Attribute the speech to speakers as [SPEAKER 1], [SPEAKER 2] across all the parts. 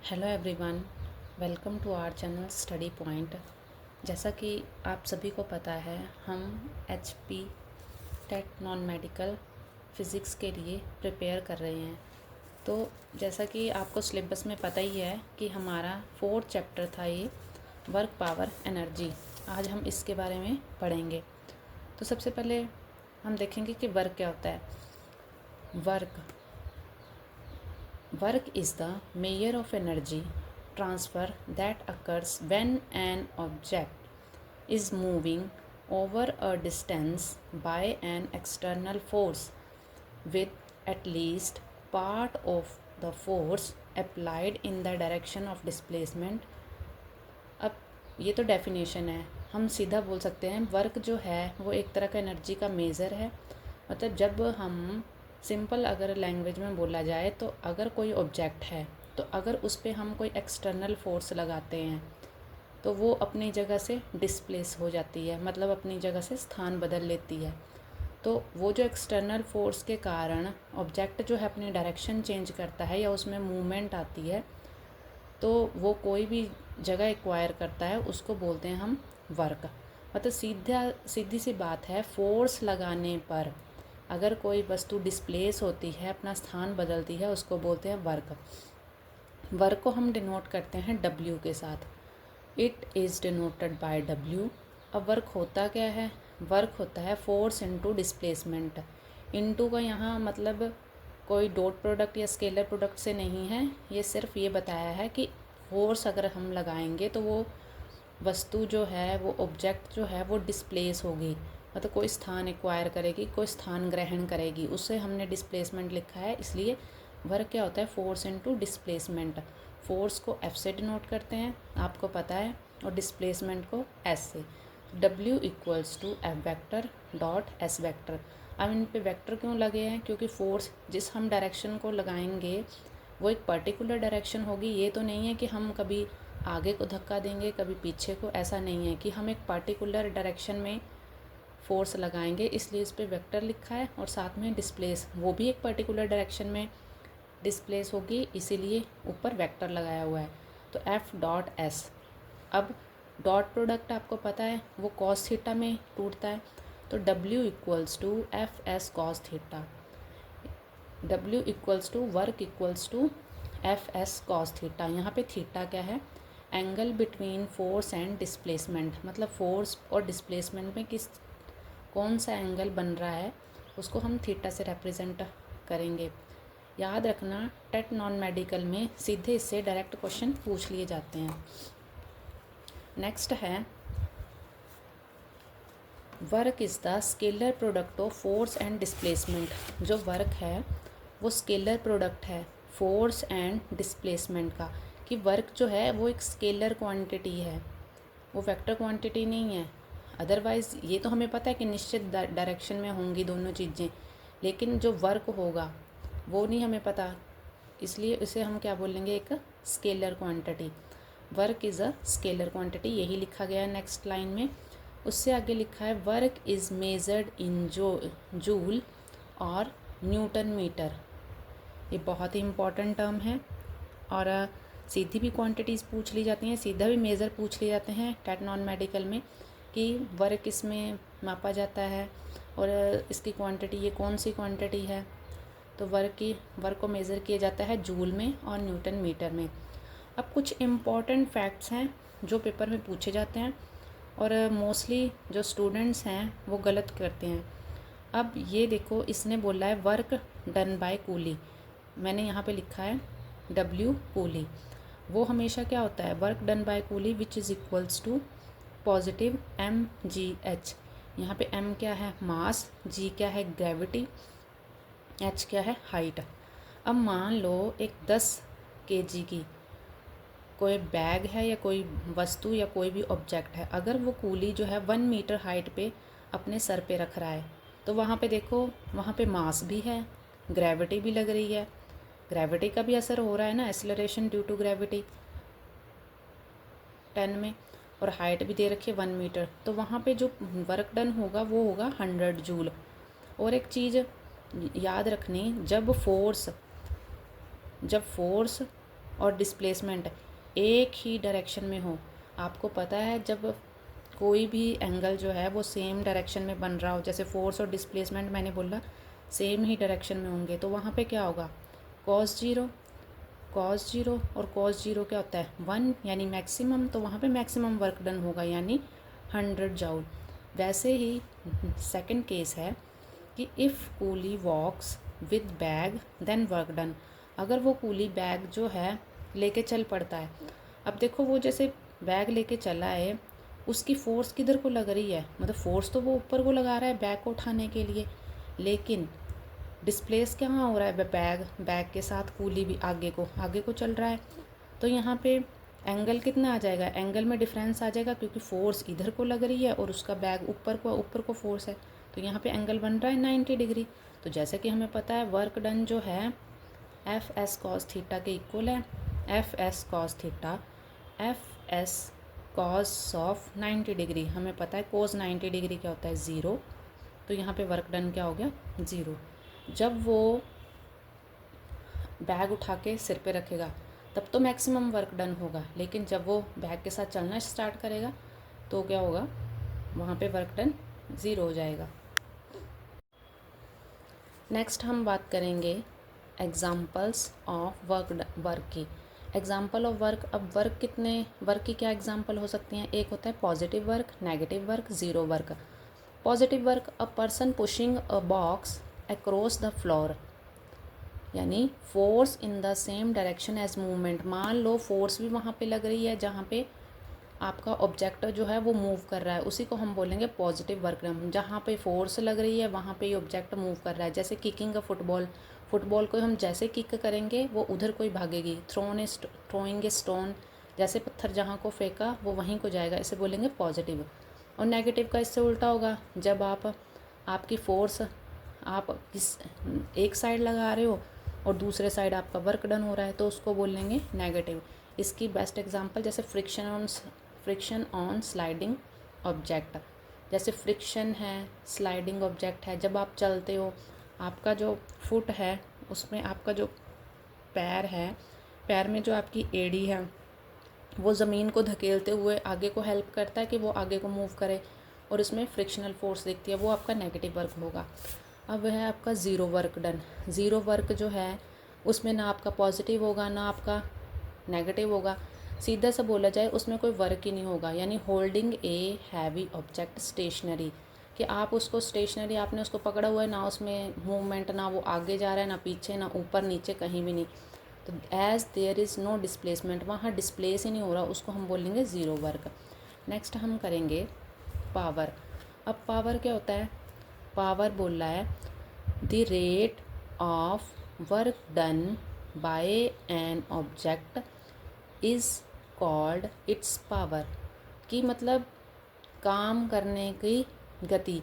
[SPEAKER 1] Hello everyone, welcome to our channel study point. जैसा कि आप सभी को पता है, हम HP TET non medical physics के लिए प्रिपेयर कर रहे हैं। तो जैसा कि आपको सिलेबस में पता ही है कि हमारा 4th चैप्टर था ये, वर्क पावर एनर्जी। आज हम इसके बारे में पढ़ेंगे। तो सबसे पहले हम देखेंगे कि वर्क क्या होता है। Work is the measure of energy transfer that occurs when an object is moving over a distance by an external force with at least part of the force applied in the direction of displacement। अब ये तो definition है, हम सीधा बोल सकते हैं work जो है वो एक तरह का एनर्जी का मेज़र है। मतलब जब हम सिंपल अगर लैंग्वेज में बोला जाए तो अगर कोई ऑब्जेक्ट है तो अगर उस पर हम कोई एक्सटर्नल फोर्स लगाते हैं तो वो अपनी जगह से डिस्प्लेस हो जाती है, मतलब अपनी जगह से स्थान बदल लेती है। तो वो जो एक्सटर्नल फोर्स के कारण ऑब्जेक्ट जो है अपनी डायरेक्शन चेंज करता है या उसमें मूवमेंट आती है, तो वो कोई भी जगह एक्वायर करता है, उसको बोलते हैं हम वर्क। मतलब सीधी सी बात है, फोर्स लगाने पर अगर कोई वस्तु डिस्प्लेस होती है, अपना स्थान बदलती है, उसको बोलते हैं वर्क। वर्क को हम डिनोट करते हैं W के साथ। It is denoted bye W। अब वर्क होता क्या है? वर्क होता है फोर्स इनटू डिस्प्लेसमेंट। इनटू का यहाँ मतलब कोई डॉट प्रोडक्ट या स्केलर प्रोडक्ट से नहीं है, ये सिर्फ ये बताया है कि फोर्स अगर हम लगाएंगे तो वो वस्तु जो है, वो ऑब्जेक्ट जो है वो डिस्प्लेस होगी, मतलब कोई स्थान एक्वायर करेगी, कोई स्थान ग्रहण करेगी, उससे हमने डिस्प्लेसमेंट लिखा है। इसलिए वर्क क्या होता है? Force into displacement. फोर्स को F से डिनोट करते हैं, आपको पता है, और डिस्प्लेसमेंट को S से। W equals to F vector dot S vector. अब इन पे वेक्टर क्यों लगे हैं? क्योंकि फोर्स जिस हम डायरेक्शन को लगाएंगे वो एक पर्टिकुलर डायरेक्शन होगी। ये तो नहीं है कि हम कभी आगे को धक्का देंगे कभी पीछे को, ऐसा नहीं है कि हम एक पर्टिकुलर डायरेक्शन में फोर्स लगाएंगे, इसलिए इस पर वेक्टर लिखा है। और साथ में डिस्प्लेस, वो भी एक पर्टिकुलर डायरेक्शन में डिस्प्लेस होगी, इसीलिए ऊपर वेक्टर लगाया हुआ है। तो F डॉट S। अब डॉट प्रोडक्ट आपको पता है वो कॉस थीटा में टूटता है, तो W equals to FS cos theta. W equals to work equals to FS cos theta. यहाँ पे थीटा क्या है? Angle between force and displacement. मतलब फोर्स और डिस्प्लेसमेंट में कौन सा एंगल बन रहा है, उसको हम थीटा से रिप्रेजेंट करेंगे। याद रखना, टेट नॉन मेडिकल में सीधे इससे डायरेक्ट क्वेश्चन पूछ लिए जाते हैं। नेक्स्ट है, work is the scalar product of force and displacement. जो वर्क है वो स्केलर प्रोडक्ट है फोर्स एंड डिस्प्लेसमेंट का। कि वर्क जो है वो एक स्केलर क्वांटिटी है, वो वेक्टर क्वांटिटी नहीं है। अदरवाइज़ ये तो हमें पता है कि निश्चित डायरेक्शन में होंगी दोनों चीज़ें, लेकिन जो वर्क होगा वो नहीं हमें पता, इसलिए इसे हम क्या बोलेंगे? एक scalar quantity. Work is a scalar quantity, यही लिखा गया है नेक्स्ट लाइन में। उससे आगे लिखा है work is measured in joule और न्यूटन मीटर। ये बहुत ही इम्पॉर्टेंट टर्म है, और सीधी भी क्वांटिटीज़ पूछ ली जाती हैं, सीधा भी मेज़र पूछ लिए जाते हैं टेट नॉन मेडिकल में कि वर्क इसमें मापा जाता है और इसकी क्वांटिटी, ये कौन सी क्वांटिटी है। तो वर्क को मेज़र किया जाता है जूल में और न्यूटन मीटर में। अब कुछ इम्पॉर्टेंट फैक्ट्स हैं जो पेपर में पूछे जाते हैं और मोस्टली जो स्टूडेंट्स हैं वो गलत करते हैं। अब ये देखो, इसने बोला है वर्क डन बाय कूली, मैंने यहाँ पे लिखा है W कूली। वो हमेशा क्या होता है? Work done by coolie which is equals to positive mgh। यहाँ पे m क्या है? मास, g क्या है? ग्रेविटी, h क्या है? हाइट। अब मान लो एक 10 kg की कोई बैग है या कोई वस्तु या कोई भी ऑब्जेक्ट है, अगर वो कूली जो है 1 मीटर हाइट पे अपने सर पे रख रहा है, तो वहाँ पे देखो, वहाँ पे मास भी है, ग्रेविटी भी लग रही है, ग्रेविटी का भी असर हो रहा है ना, एक्सेलरेशन ड्यू टू ग्रेविटी 10 में, और हाइट भी दे रखी है 1 मीटर। तो वहाँ पे जो वर्क डन होगा वो होगा 100 जूल। और एक चीज़ याद रखनी, जब फोर्स और डिस्प्लेसमेंट एक ही डायरेक्शन में हो। आपको पता है जब कोई भी एंगल जो है वो सेम डायरेक्शन में बन रहा हो, जैसे फोर्स और डिस्प्लेसमेंट मैंने बोला सेम ही डायरेक्शन में होंगे, तो वहाँ पे क्या होगा, कॉस जीरो। कॉस जीरो और कॉस जीरो क्या होता है 1, यानी मैक्सिमम, तो वहाँ पे मैक्सिमम वर्क डन होगा यानी 100 जूल। वैसे ही सेकंड केस है कि if coolie walks with bag then work done. अगर वो कूली बैग जो है लेके चल पड़ता है, अब देखो वो जैसे बैग लेके चला है, उसकी फ़ोर्स किधर को लग रही है, मतलब फ़ोर्स तो वो ऊपर को लगा रहा है बैग को उठाने के लिए, लेकिन डिस्प्लेस कहाँ हो रहा है, बैग के साथ कूली भी आगे को चल रहा है। तो यहाँ पे एंगल कितना आ जाएगा, एंगल में डिफरेंस आ जाएगा, क्योंकि फ़ोर्स इधर को लग रही है और उसका बैग ऊपर को फोर्स है, तो यहाँ पे एंगल बन रहा है 90 डिग्री। तो जैसे कि हमें पता है वर्क डन जो है एफ एस कॉस थीटा के इक्वल है, F S cos theta F S cos of 90 degree. हमें पता है कोस 90 डिग्री क्या होता है 0, तो यहाँ पे वर्क डन क्या हो गया 0। जब वो बैग उठा के सिर पे रखेगा तब तो मैक्सिमम वर्क डन होगा, लेकिन जब वो बैग के साथ चलना स्टार्ट करेगा तो क्या होगा, वहाँ पे वर्क डन 0 हो जाएगा। नेक्स्ट हम बात करेंगे एग्जाम्पल्स ऑफ वर्क की। एग्जाम्पल ऑफ वर्क, अब वर्क की क्या एग्जाम्पल हो सकती हैं, एक होता है positive work, negative work, zero work. Positive work, a person pushing a box across the floor, यानी force in the same direction as movement. मान लो फोर्स भी वहाँ पे लग रही है जहाँ पे आपका ऑब्जेक्ट जो है वो मूव कर रहा है, उसी को हम बोलेंगे पॉजिटिव वर्क। जहाँ पे फोर्स लग रही है वहाँ पे ऑब्जेक्ट मूव कर रहा है, जैसे किकिंग अ फुटबॉल को हम जैसे किक करेंगे वो उधर को ही भागेगी। थ्रोइंग ए स्टोन, जैसे पत्थर जहाँ को फेंका वो वहीं को जाएगा, इसे बोलेंगे पॉजिटिव। और नेगेटिव का इससे उल्टा होगा, जब आपकी फोर्स आप किस एक साइड लगा रहे हो और दूसरे साइड आपका वर्क डन हो रहा है, तो उसको बोलेंगे नेगेटिव। इसकी बेस्ट एग्जांपल जैसे फ्रिक्शन ऑन स्लाइडिंग ऑब्जेक्ट, जैसे फ्रिक्शन है, स्लाइडिंग ऑब्जेक्ट है, जब आप चलते हो आपका जो फुट है उसमें आपका जो पैर है, पैर में जो आपकी एड़ी है वो ज़मीन को धकेलते हुए आगे को हेल्प करता है कि वो आगे को मूव करे, और इसमें फ्रिक्शनल फोर्स दिखती है, वो आपका नेगेटिव वर्क होगा। अब है आपका zero work done. Zero work जो है उसमें ना आपका पॉजिटिव होगा ना आपका नेगेटिव होगा, सीधा सा बोला जाए उसमें कोई वर्क ही नहीं होगा, यानी holding a heavy object stationary, कि आप उसको स्टेशनरी आपने उसको पकड़ा हुआ है, ना उसमें मूवमेंट, ना वो आगे जा रहा है ना पीछे ना ऊपर नीचे कहीं भी नहीं, तो as there is no displacement, वहाँ डिस्प्लेस ही नहीं हो रहा, उसको हम बोलेंगे ज़ीरो वर्क। नेक्स्ट हम करेंगे पावर। अब पावर क्या होता है, पावर बोल रहा है the rate of work done bye an object is called its power, कि मतलब काम करने की गति,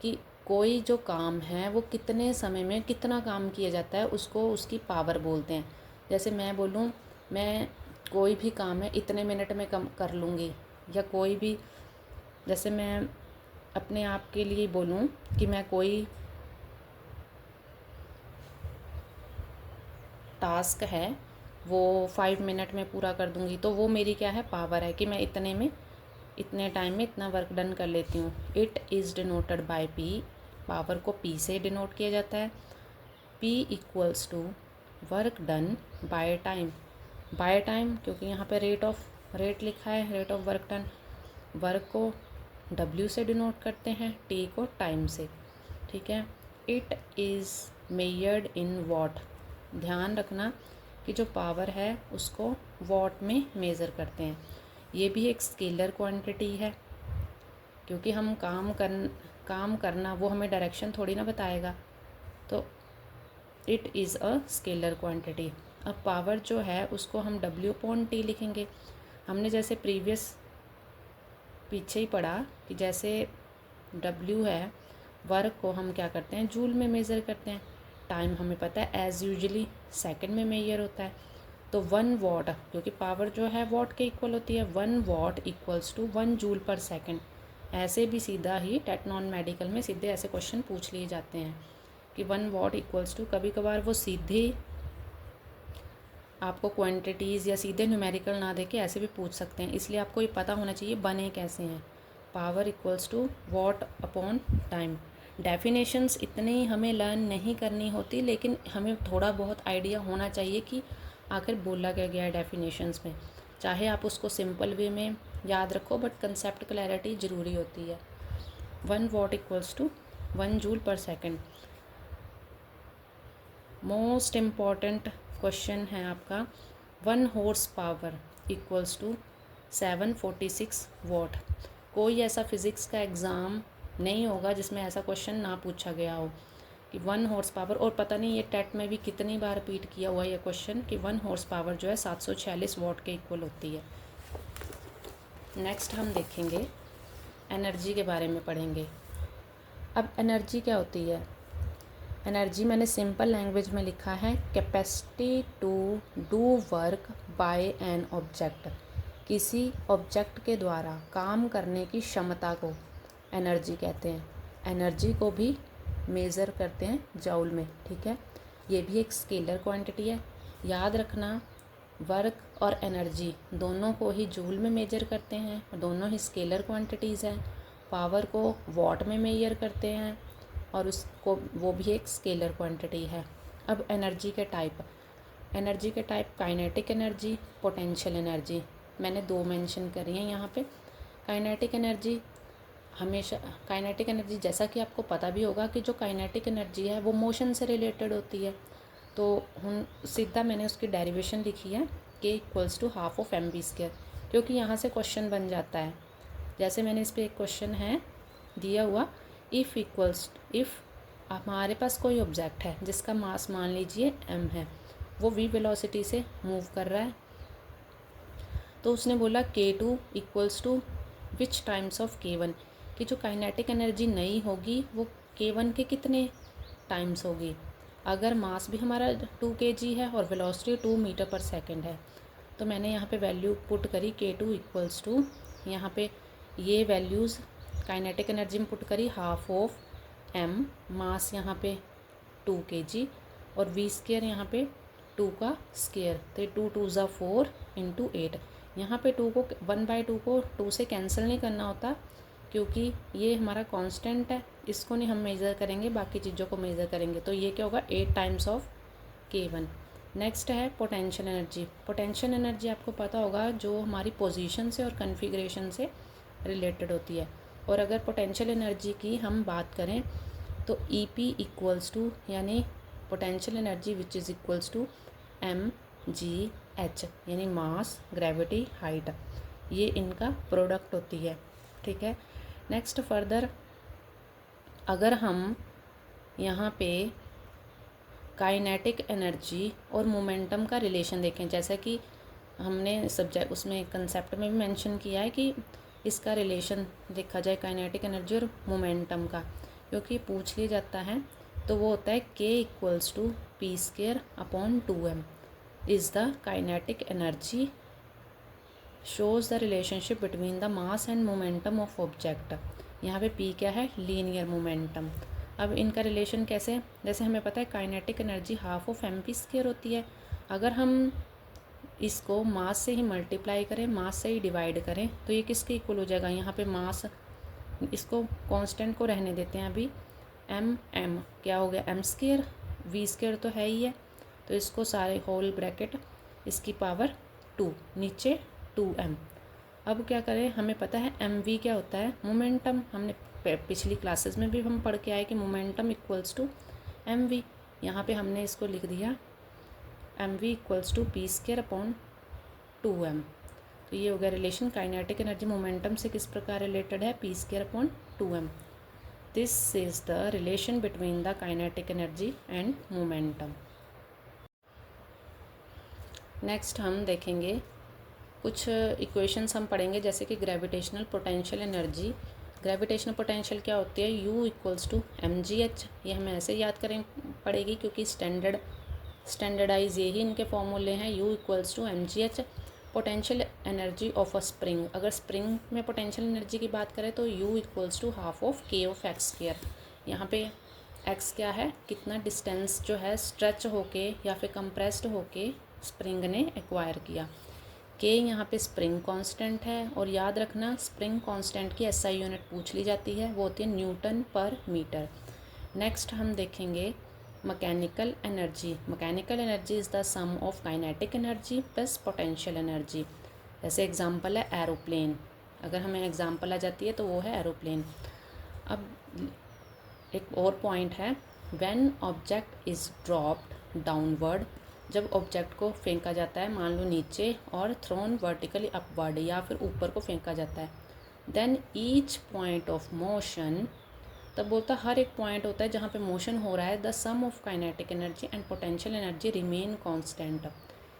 [SPEAKER 1] कि कोई जो काम है वो कितने समय में कितना काम किया जाता है उसको उसकी पावर बोलते हैं। जैसे मैं बोलूँ मैं कोई भी काम है इतने मिनट में कम कर लूँगी, या कोई भी, जैसे मैं अपने आप के लिए बोलूँ कि मैं कोई टास्क है वो 5 मिनट में पूरा कर दूँगी, तो वो मेरी क्या है पावर है, कि मैं इतने टाइम में इतना वर्क डन कर लेती हूँ। It is denoted by P, power को पी से डिनोट किया जाता है। P equals to work done by time, by time क्योंकि यहाँ पे रेट लिखा है, rate of work done, work को डब्ल्यू से डिनोट करते हैं, टी को टाइम से, ठीक है। It is measured in watt, ध्यान रखना कि जो पावर है उसको वॉट में मेज़र करते हैं। ये भी एक स्केलर क्वांटिटी है, क्योंकि हम काम करना वो हमें डायरेक्शन थोड़ी ना बताएगा, तो it is a scalar quantity. अब पावर जो है उसको हम W/T लिखेंगे। हमने जैसे पीछे ही पढ़ा कि जैसे W है, वर्क को हम क्या करते हैं जूल में मेज़र करते हैं, टाइम हमें पता है एज़ यूजली सेकंड में मेजर होता है, तो 1 वॉट, क्योंकि पावर जो है वॉट के इक्वल होती है, 1 watt equals to 1 joule per second. ऐसे भी सीधा ही टेट नॉन मेडिकल में सीधे ऐसे क्वेश्चन पूछ लिए जाते हैं कि 1 वॉट इक्वल्स टू, कभी कभार वो सीधे आपको क्वांटिटीज़ या सीधे न्यूमेरिकल ना देके ऐसे भी पूछ सकते हैं, इसलिए आपको ये पता होना चाहिए बने कैसे हैं। Power equals to watt upon time. Definitions इतनी हमें लर्न नहीं करनी होती, लेकिन हमें थोड़ा बहुत आइडिया होना चाहिए कि आखिर बोला क्या गया है डेफिनेशंस में। चाहे आप उसको सिंपल वे में याद रखो, बट कंसेप्ट क्लैरिटी ज़रूरी होती है। 1 watt equals to 1 joule per second. Most important question है आपका, 1 horse power equals to 746 watt. कोई ऐसा फिज़िक्स का एग्ज़ाम नहीं होगा जिसमें ऐसा क्वेश्चन ना पूछा गया हो कि 1 हॉर्स पावर, और पता नहीं ये टेट में भी कितनी बार रिपीट किया हुआ ये क्वेश्चन कि 1 हॉर्स पावर जो है 746 वॉट के इक्वल होती है। नेक्स्ट हम देखेंगे एनर्जी के बारे में पढ़ेंगे। अब एनर्जी क्या होती है? एनर्जी मैंने सिंपल लैंग्वेज में लिखा है, capacity to do work by an object. किसी ऑब्जेक्ट के द्वारा काम करने की क्षमता को एनर्जी कहते हैं। एनर्जी को भी मेज़र करते हैं जूल में, ठीक है। ये भी एक स्केलर क्वांटिटी है। याद रखना, वर्क और एनर्जी दोनों को ही जूल में मेजर करते हैं, दोनों ही स्केलर क्वांटिटीज़ हैं। पावर को वॉट में मेजर करते हैं और उसको वो भी एक स्केलर क्वांटिटी है। अब एनर्जी के type, kinetic energy, potential energy. मैंने 2 मेंशन करी हैं यहाँ पे। काइनेटिक एनर्जी हमेशा, काइनेटिक एनर्जी जैसा कि आपको पता भी होगा कि जो काइनेटिक एनर्जी है वो मोशन से रिलेटेड होती है। तो सीधा मैंने उसकी डेरिवेशन लिखी है, k equals to half of mv², क्योंकि यहाँ से क्वेश्चन बन जाता है। जैसे मैंने इस पर एक क्वेश्चन है दिया हुआ, इफ़ हमारे पास कोई ऑब्जेक्ट है जिसका मास मान लीजिए m है, वो v वेलोसिटी से मूव कर रहा है, तो उसने बोला k2 equals to which times of k1, कि जो काइनेटिक एनर्जी नई होगी वो k1 के कितने टाइम्स होगी। अगर मास भी हमारा 2 kg है और वेलोसिटी 2 मीटर पर सेकेंड है, तो मैंने यहाँ पे वैल्यू पुट करी k2 इक्वल्स टू, यहाँ पे ये वैल्यूज़ काइनेटिक एनर्जी में पुट करी, हाफ ऑफ m, मास यहाँ पे 2 kg और v² यहाँ पे 2 का स्केयर, तो 2 2 ज़ा 4 इंटू 8। यहाँ पे 2 को 1/2 को 2 से कैंसिल नहीं करना होता, क्योंकि ये हमारा कांस्टेंट है, इसको नहीं हम मेज़र करेंगे, बाकी चीज़ों को मेज़र करेंगे। तो ये क्या होगा, 8 टाइम्स ऑफ k1। नेक्स्ट है पोटेंशियल एनर्जी। पोटेंशियल एनर्जी आपको पता होगा जो हमारी पोजीशन से और कॉन्फ़िगरेशन से रिलेटेड होती है। और अगर पोटेंशियल एनर्जी की हम बात करें तो EP इक्वल्स टू, यानी potential energy which is equals to mgh, यानी मास, ग्रेविटी, हाइट, ये इनका प्रोडक्ट होती है, ठीक है। नेक्स्ट फर्दर अगर हम यहाँ पे काइनेटिक एनर्जी और मोमेंटम का रिलेशन देखें, जैसा कि हमने सब्जेक्ट उसमें कंसेप्ट में भी मेंशन किया है कि इसका रिलेशन देखा जाए काइनेटिक एनर्जी और मोमेंटम का, क्योंकि पूछ लिया जाता है, तो वो होता है k equals to p² upon 2m is the kinetic energy shows the relationship between the mass and momentum of object. यहाँ पे p क्या है, लीनियर मोमेंटम। अब इनका रिलेशन कैसे, जैसे हमें पता है kinetic energy half of mv² होती है। अगर हम इसको मास से ही मल्टीप्लाई करें, मास से ही डिवाइड करें, तो ये किसके इक्वल हो जाएगा, यहाँ पे मास, इसको कांस्टेंट को रहने देते हैं अभी, m क्या हो गया m², v² तो है ही है, तो इसको सारे होल ब्रैकेट इसकी पावर 2, नीचे 2m। अब क्या करें, हमें पता है mv क्या होता है, मोमेंटम। हमने पिछली क्लासेस में भी हम पढ़ के आए कि मोमेंटम इक्वल्स टू mv। यहाँ पे हमने इसको लिख दिया mv equals to p² upon 2m। तो ये हो गया रिलेशन, काइनेटिक एनर्जी मोमेंटम से किस प्रकार रिलेटेड है, p² upon 2m। This is the relation between the kinetic energy and momentum. Next हम देखेंगे कुछ इक्वेशंस हम पढ़ेंगे, जैसे कि gravitational potential energy. Gravitational potential क्या होती है, U इक्वल्स टू mgh। ये हमें ऐसे याद करें पड़ेगी, क्योंकि स्टैंडर्डाइज यही इनके फॉर्मूले हैं, U equals to mgh। Potential energy of a spring, अगर स्प्रिंग में पोटेंशियल एनर्जी की बात करें तो U equals to half of k of x²। यहाँ पे x क्या है, कितना डिस्टेंस जो है स्ट्रेच होके या फिर कंप्रेस्ड होके स्प्रिंग ने एक्वायर किया। के यहाँ पे स्प्रिंग कांस्टेंट है, और याद रखना स्प्रिंग कांस्टेंट की एसआई यूनिट पूछ ली जाती है, वो होती है न्यूटन पर मीटर। नेक्स्ट हम देखेंगे mechanical energy. Mechanical energy is the sum of kinetic energy plus potential energy. जैसे एग्जांपल है एरोप्लेन, अगर हमें एग्जांपल आ जाती है तो वो है एरोप्लेन। अब एक और पॉइंट है, when object is dropped downward, जब ऑब्जेक्ट को फेंका जाता है मान लो नीचे, और थ्रोन वर्टिकली अपवर्ड या फिर ऊपर को फेंका जाता है, then each point of motion, तब बोलता है हर एक पॉइंट होता है जहाँ पे मोशन हो रहा है, the sum of kinetic energy and potential energy remain constant,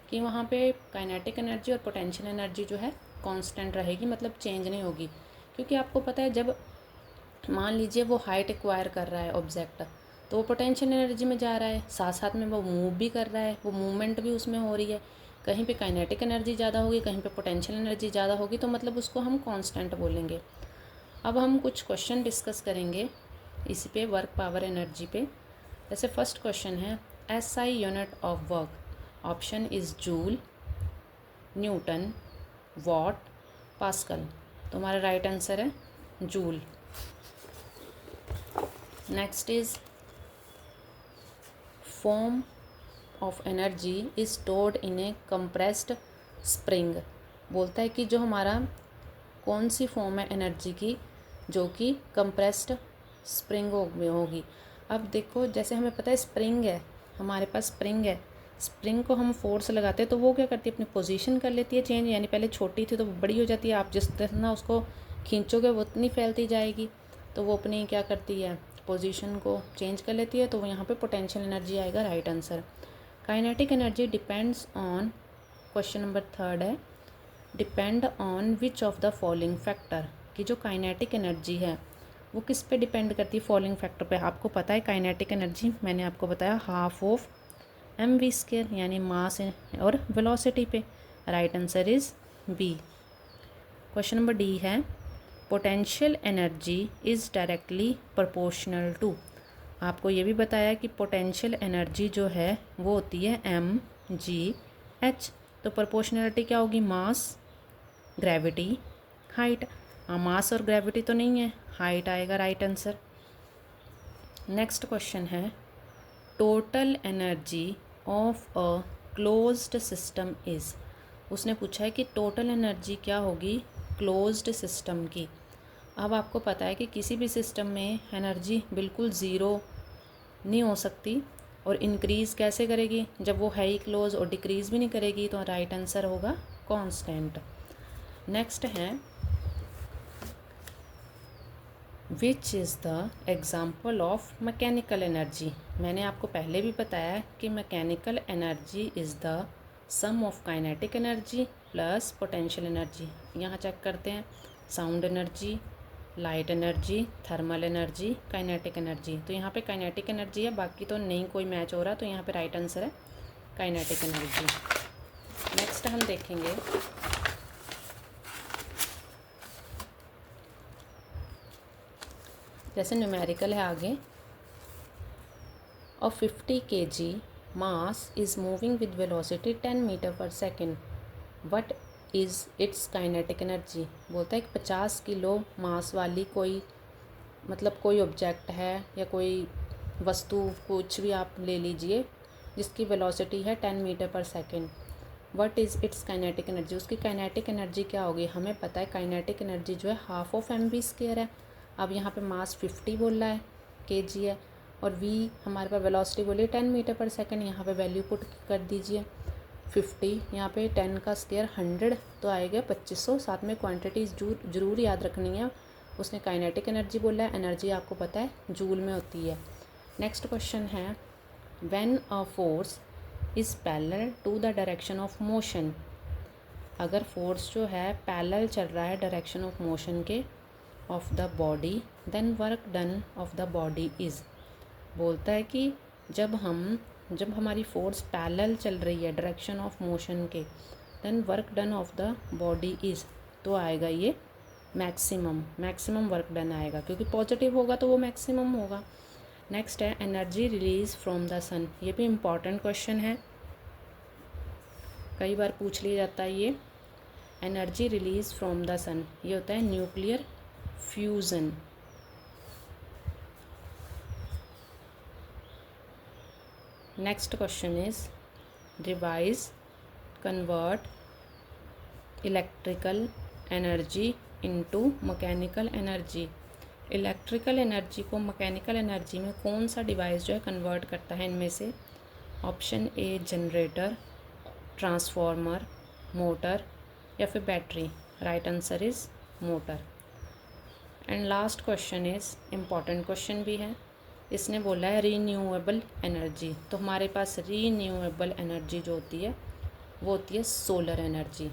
[SPEAKER 1] कि वहाँ पे काइनेटिक एनर्जी और पोटेंशियल एनर्जी जो है कांस्टेंट रहेगी, मतलब चेंज नहीं होगी। क्योंकि आपको पता है जब मान लीजिए वो हाइट एक्वायर कर रहा है ऑब्जेक्ट, तो वो पोटेंशियल एनर्जी में जा रहा है, साथ साथ में वो मूव भी कर रहा है, वो मूवमेंट भी उसमें हो रही है। कहीं पे काइनेटिक एनर्जी ज़्यादा होगी, कहीं पे पोटेंशियल एनर्जी ज़्यादा होगी, तो मतलब उसको हम कांस्टेंट बोलेंगे। अब हम कुछ क्वेश्चन डिस्कस करेंगे इसी पे, वर्क पावर एनर्जी पे। जैसे फर्स्ट क्वेश्चन है, SI unit of work, option is joule, Newton, what, pascal. तो हमारा राइट आंसर है joule. Next is form of energy is stored in A compressed spring. बोलता है कि जो हमारा कौन सी फॉर्म है एनर्जी की, जो कि कंप्रेस्ड स्प्रिंग में होगी। अब देखो जैसे हमें पता है स्प्रिंग है, हमारे पास स्प्रिंग है, स्प्रिंग को हम फोर्स लगाते हैं तो वो क्या करती है, अपनी पोजीशन कर लेती है चेंज, यानी पहले छोटी थी तो बड़ी हो जाती है, आप जिस तरह उसको खींचोगे वो उतनी फैलती जाएगी, तो वो अपनी क्या करती है, पोजीशन को चेंज कर लेती है, तो वो यहाँ पे पोटेंशियल एनर्जी आएगा right answer. Kinetic energy depends on, question number third है, depend on which of the following factor, कि जो काइनेटिक एनर्जी है वो किस पे डिपेंड करती है, फॉलोइंग फैक्टर पे। आपको पता है काइनेटिक एनर्जी मैंने आपको बताया हाफ ऑफ mv², यानी मास और वेलोसिटी पे। Right answer is B. Question number D है, potential energy is directly proportional to. आपको ये भी बताया कि पोटेंशियल एनर्जी जो है वो होती है mgh। तो प्रोपोर्शनलिटी क्या होगी, मास, ग्रेविटी, हाइट। मास और ग्रेविटी तो नहीं है, हाइट आएगा राइट आंसर। नेक्स्ट क्वेश्चन है, total energy of a closed system is. उसने पूछा है कि टोटल एनर्जी क्या होगी क्लोज्ड सिस्टम की। अब आपको पता है कि किसी भी सिस्टम में एनर्जी बिल्कुल ज़ीरो नहीं हो सकती, और इंक्रीज़ कैसे करेगी, जब वो है ही क्लोज, और डिक्रीज़ भी नहीं करेगी, तो राइट आंसर होगा कांस्टेंट। नेक्स्ट है, which is the example of mechanical energy. मैंने आपको पहले भी बताया कि mechanical energy is the sum of kinetic energy plus potential energy. यहाँ चेक करते हैं, sound energy, light energy, thermal energy, kinetic energy. तो यहाँ पे काइनेटिक एनर्जी है, बाकी तो नहीं कोई मैच हो रहा, तो यहाँ पे राइट आंसर है काइनेटिक एनर्जी। नेक्स्ट हम देखेंगे, जैसे न्यूमेरिकल है आगे, और 50 kg mass is moving with velocity 10 metre per second, what is its kinetic energy. बोलता है कि 50 किलो मास वाली कोई, मतलब कोई ऑब्जेक्ट है या कोई वस्तु, कुछ भी आप ले लीजिए, जिसकी वेलोसिटी है 10 metre per second, what is its kinetic energy. उसकी काइनेटिक एनर्जी क्या होगी, हमें पता है काइनेटिक एनर्जी जो है हाफ ऑफ mv² है। अब यहाँ पे मास 50 बोल रहा है, kg है, और v हमारे पास वेलोसिटी बोली 10 मीटर पर सेकेंड। यहाँ पे वैल्यू पुट कर दीजिए 50, यहाँ पे 10 का स्क्वायर 100, तो आएगा 2500। साथ में क्वांटिटी जरूर याद रखनी है। उसने काइनेटिक एनर्जी बोला है, एनर्जी आपको पता है जूल में होती है। नेक्स्ट क्वेश्चन है, when a force is parallel to the direction of motion. अगर फोर्स जो है पैरेलल चल रहा है डायरेक्शन ऑफ मोशन के of the body, then work done of the body is. बोलता है कि जब हमारी फोर्स पैरेलल चल रही है डायरेक्शन ऑफ मोशन के, then work done of the body is, तो आएगा ये मैक्सिमम वर्क डन आएगा, क्योंकि पॉजिटिव होगा तो वो मैक्सिमम होगा। नेक्स्ट है, एनर्जी रिलीज फ्रॉम द सन। ये भी इम्पॉर्टेंट क्वेश्चन है। कई बार पूछ लिया जाता है ये। एनर्जी रिलीज फ्रॉम द सन, ये होता है nuclear fusion. Next question is revise, convert electrical energy into mechanical energy. Electrical energy को मैकेनिकल एनर्जी में कौन सा डिवाइस जो है कन्वर्ट करता है इनमें से? Option A generator, transformer, motor या फिर battery. Right answer is motor. And last question is important question भी है। इसने बोला है रीन्यूएबल एनर्जी, तो हमारे पास रीन्यूएबल एनर्जी जो होती है वो होती है सोलर एनर्जी।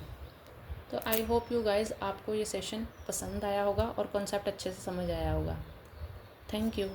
[SPEAKER 1] तो आई होप यू गाइज़ आपको ये सेशन पसंद आया होगा और कॉन्सेप्ट अच्छे से समझ आया होगा। Thank you.